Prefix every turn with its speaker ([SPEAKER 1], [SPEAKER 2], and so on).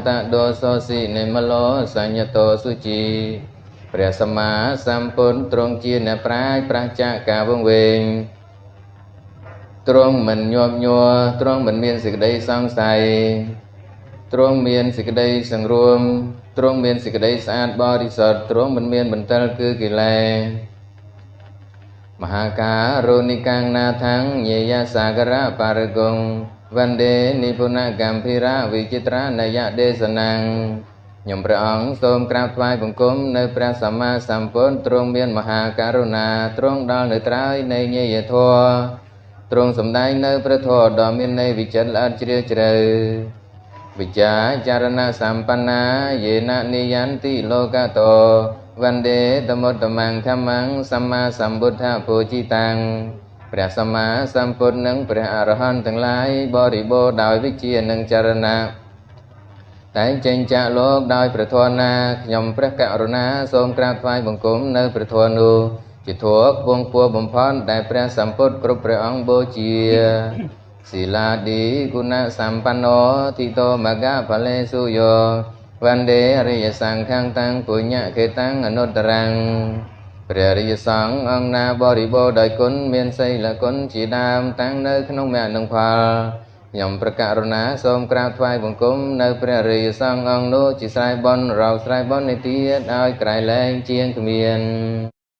[SPEAKER 1] ตะโดโสสิเนมโลสัญญโตสุจีព្រះសម្មាសម្ពុទ្ធទ្រង់ជាអ្នកប្រាជ្ញប្រាសចាកការវង្វេងទ្រង់មិនញាប់ញ័រទ្រង់មិនមានសេចក្តីសង្ស័យទ្រង់មានសេចក្តីសង្រួមទ្រង់មានសេចក្តីស្អាតបរិសុទ្ធទ្រង់មិនមានបន្តិលគឺកិលេសមហាការុនិកាំងណាថੰញេយសាករៈបរគង្គវណ្ដេនិពុណកម្ភិរៈវិចិត្រានយទេសនੰខ្ញុំព្រះអង្គសូមក្រាបថ្វាយបង្គំនៅព្រះសម្មាសម្ពុទ្ធទ្រង់មានមហាករុណាទ្រង់ដល់នៅត្រើយនៃញេយធម៌ទ្រង់សម្ដែងនៅព្រះធម៌ដ៏មានន័យវិចិត្រល្អិតជ្រាលជ្រៅវិជ្ជាចរណសម្បណ្ណាយេននិយន្តិលោកតោវណ្ដេតមុត្តមង្ខមੰសម្មាសម្ពុទ្ធពូជីតាំងព្រះសម្មាសម្ពុទ្ធនិងព្រះអរហន្តទាំងឡាយបរិបូរណ៍ដោយវិជ្ជានិងចរណៈតែងចេញចាកលោកដោយព្រះធម៌ណាខ្ញុំព្រះករុណាសូមក្រាបថ្វាយបង្គំនៅព្រះធម៌នោះជាធម៌ខ្ពង់ខ្ពស់បំផុតដែលព្រះសម្ពុទ្ធគ្រប់ព្រះអង្គបូជាศีลาดิกุณสัมปันโนทิโตมะกะภะเลสุโยวันเดอริยสังฆังตังปุญญะเขตังอนุตตรังព្រះរិយសង្ឃអង្គណាបរិបូរណ៍ដោយគុណមានសីលគុណជាដើមតាំងនៅក្នុងមគ្គនិងផលខ្ញុំព្រះករុណាសូមក្រាបថ្វាយបង្គំនៅព្រះរិយសង្ឃអង្គនោះជាស្រ័យបុណ្យរកស្រ័យបុណ្យនេះទៀតឲ្យក្រៃលែងជាងគ្មាន